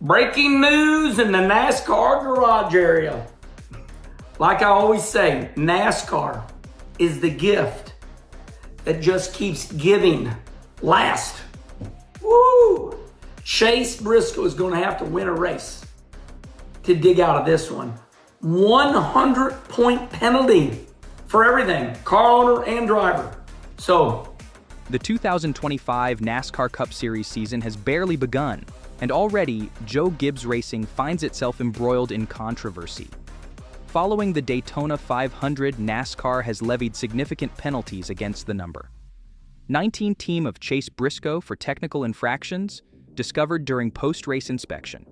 Breaking news in the NASCAR garage area. Like I always say, NASCAR is the gift that just keeps giving. Last. Woo! Chase Briscoe is going to have to win a race to dig out of this one. 100-point penalty for everything, car owner and driver. So, the 2025 NASCAR Cup Series season has barely begun, and already Joe Gibbs Racing finds itself embroiled in controversy. Following the Daytona 500, NASCAR has levied significant penalties against the number. 19 team of Chase Briscoe for technical infractions discovered during post-race inspection.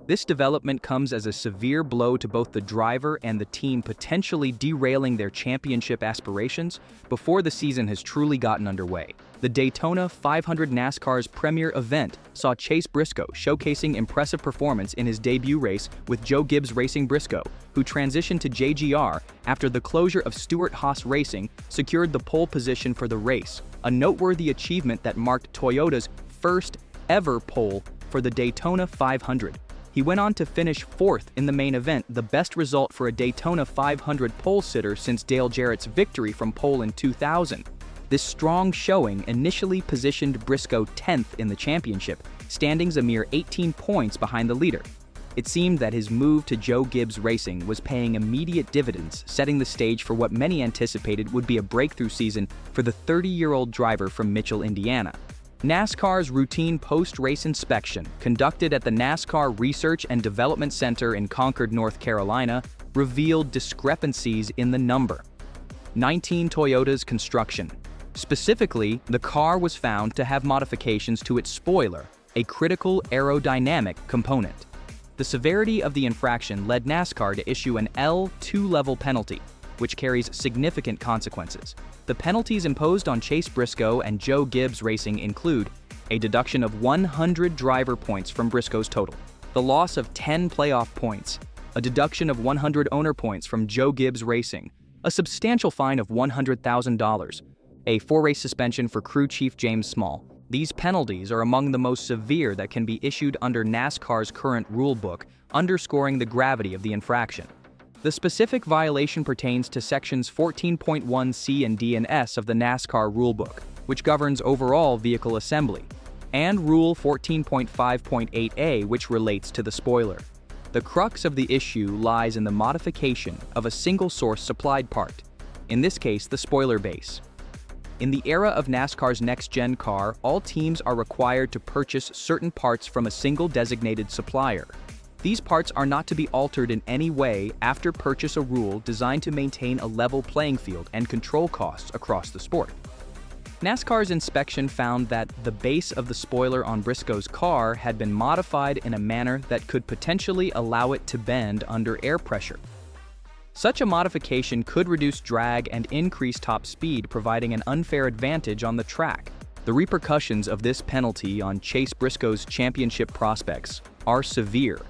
This development comes as a severe blow to both the driver and the team, potentially derailing their championship aspirations before the season has truly gotten underway. The Daytona 500, NASCAR's premier event, saw Chase Briscoe showcasing impressive performance in his debut race with Joe Gibbs Racing. Briscoe, who transitioned to JGR after the closure of Stewart-Haas Racing, secured the pole position for the race, a noteworthy achievement that marked Toyota's first ever pole for the Daytona 500. He went on to finish fourth in the main event, the best result for a Daytona 500 pole sitter since Dale Jarrett's victory from pole in 2000. This strong showing initially positioned Briscoe 10th in the championship, standings a mere 18 points behind the leader. It seemed that his move to Joe Gibbs Racing was paying immediate dividends, setting the stage for what many anticipated would be a breakthrough season for the 30-year-old driver from Mitchell, Indiana. NASCAR's routine post-race inspection, conducted at the NASCAR Research and Development Center in Concord, North Carolina, revealed discrepancies in the number. 19 Toyota's construction. Specifically, the car was found to have modifications to its spoiler, a critical aerodynamic component. The severity of the infraction led NASCAR to issue an L2 level penalty, which carries significant consequences. The penalties imposed on Chase Briscoe and Joe Gibbs Racing include a deduction of 100 driver points from Briscoe's total, the loss of 10 playoff points, a deduction of 100 owner points from Joe Gibbs Racing, a substantial fine of $100,000, a 4-race suspension for crew chief James Small. These penalties are among the most severe that can be issued under NASCAR's current rulebook, underscoring the gravity of the infraction. The specific violation pertains to sections 14.1 C and D and S of the NASCAR rulebook, which governs overall vehicle assembly, and Rule 14.5.8A, which relates to the spoiler. The crux of the issue lies in the modification of a single-source supplied part, in this case the spoiler base. In the era of NASCAR's next-gen car, all teams are required to purchase certain parts from a single designated supplier. These parts are not to be altered in any way after purchase, a rule designed to maintain a level playing field and control costs across the sport. NASCAR's inspection found that the base of the spoiler on Briscoe's car had been modified in a manner that could potentially allow it to bend under air pressure. Such a modification could reduce drag and increase top speed, providing an unfair advantage on the track. The repercussions of this penalty on Chase Briscoe's championship prospects are severe.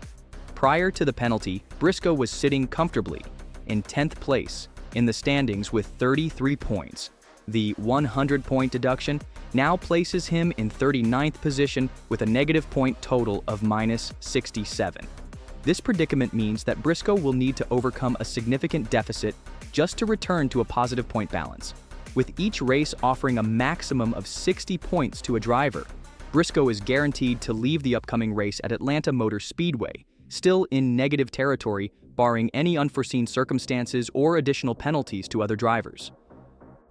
Prior to the penalty, Briscoe was sitting comfortably in 10th place in the standings with 33 points. The 100-point deduction now places him in 39th position with a negative point total of -67. This predicament means that Briscoe will need to overcome a significant deficit just to return to a positive point balance. With each race offering a maximum of 60 points to a driver, Briscoe is guaranteed to leave the upcoming race at Atlanta Motor Speedway, still in negative territory, barring any unforeseen circumstances or additional penalties to other drivers.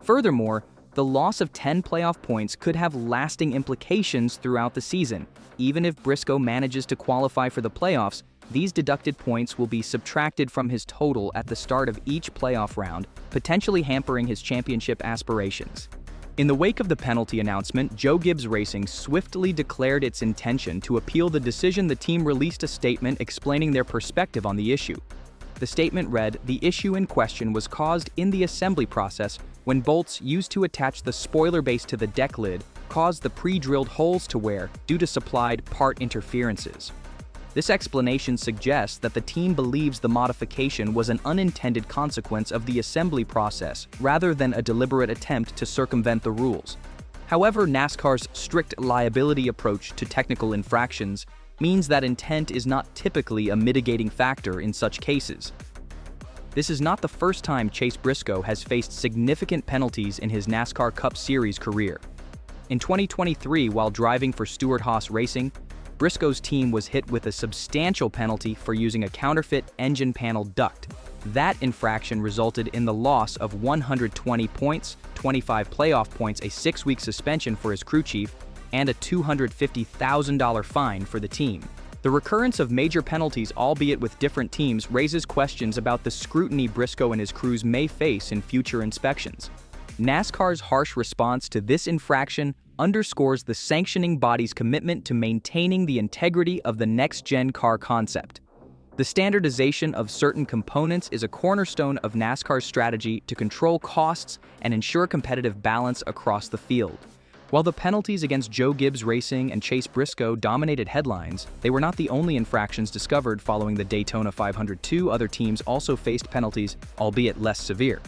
Furthermore, the loss of 10 playoff points could have lasting implications throughout the season. Even if Briscoe manages to qualify for the playoffs, these deducted points will be subtracted from his total at the start of each playoff round, potentially hampering his championship aspirations. In the wake of the penalty announcement, Joe Gibbs Racing swiftly declared its intention to appeal the decision. The team released a statement explaining their perspective on the issue. The statement read, "The issue in question was caused in the assembly process when bolts used to attach the spoiler base to the deck lid caused the pre-drilled holes to wear due to supplied part interferences." This explanation suggests that the team believes the modification was an unintended consequence of the assembly process rather than a deliberate attempt to circumvent the rules. However, NASCAR's strict liability approach to technical infractions means that intent is not typically a mitigating factor in such cases. This is not the first time Chase Briscoe has faced significant penalties in his NASCAR Cup Series career. In 2023, while driving for Stewart-Haas Racing, Briscoe's team was hit with a substantial penalty for using a counterfeit engine panel duct. That infraction resulted in the loss of 120 points, 25 playoff points, a 6-week suspension for his crew chief, and a $250,000 fine for the team. The recurrence of major penalties, albeit with different teams, raises questions about the scrutiny Briscoe and his crews may face in future inspections. NASCAR's harsh response to this infraction underscores the sanctioning body's commitment to maintaining the integrity of the next-gen car concept. The standardization of certain components is a cornerstone of NASCAR's strategy to control costs and ensure competitive balance across the field. While the penalties against Joe Gibbs Racing and Chase Briscoe dominated headlines, they were not the only infractions discovered following the Daytona 500. Two other teams also faced penalties, albeit less severe.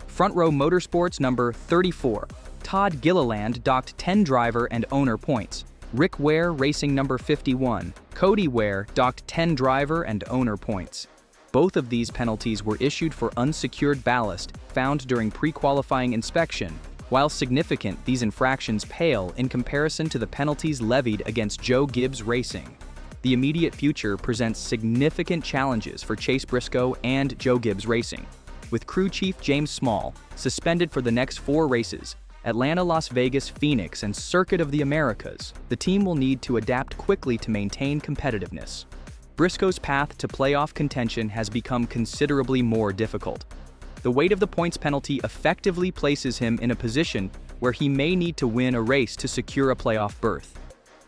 Front Row Motorsports number 34. Todd Gilliland docked 10 driver and owner points. Rick Ware Racing number 51. Cody Ware docked 10 driver and owner points. Both of these penalties were issued for unsecured ballast found during pre-qualifying inspection. While significant, these infractions pale in comparison to the penalties levied against Joe Gibbs Racing. The immediate future presents significant challenges for Chase Briscoe and Joe Gibbs Racing. With crew chief James Small suspended for the next 4 races, Atlanta, Las Vegas, Phoenix, and Circuit of the Americas, the team will need to adapt quickly to maintain competitiveness. Briscoe's path to playoff contention has become considerably more difficult. The weight of the points penalty effectively places him in a position where he may need to win a race to secure a playoff berth.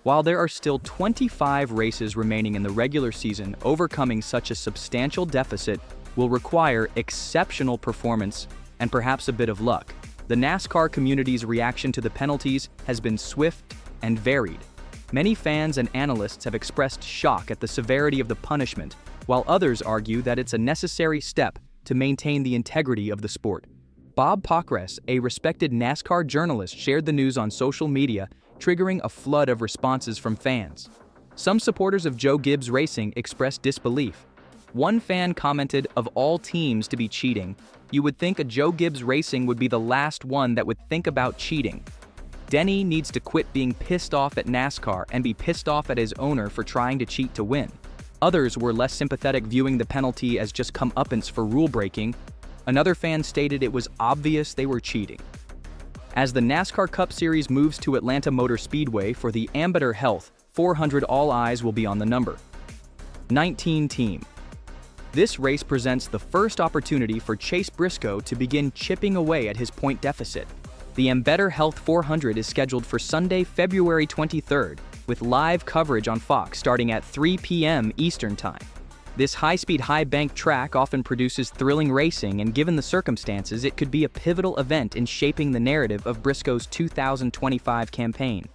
While there are still 25 races remaining in the regular season, overcoming such a substantial deficit will require exceptional performance and perhaps a bit of luck. The NASCAR community's reaction to the penalties has been swift and varied. Many fans and analysts have expressed shock at the severity of the punishment, while others argue that it's a necessary step to maintain the integrity of the sport. Bob Pockrass, a respected NASCAR journalist, shared the news on social media, triggering a flood of responses from fans. Some supporters of Joe Gibbs Racing expressed disbelief. One fan commented, "Of all teams to be cheating, you would think a Joe Gibbs Racing would be the last one that would think about cheating. Denny needs to quit being pissed off at NASCAR and be pissed off at his owner for trying to cheat to win." Others were less sympathetic, viewing the penalty as just comeuppance for rule breaking. Another fan stated it was obvious they were cheating. As the NASCAR Cup Series moves to Atlanta Motor Speedway for the Ambetter Health 400, all eyes will be on the number 19 team. This race presents the first opportunity for Chase Briscoe to begin chipping away at his point deficit. The Ambetter Health 400 is scheduled for Sunday, February 23rd, with live coverage on Fox starting at 3 p.m. Eastern Time. This high-speed, high-bank track often produces thrilling racing, and given the circumstances, it could be a pivotal event in shaping the narrative of Briscoe's 2025 campaign.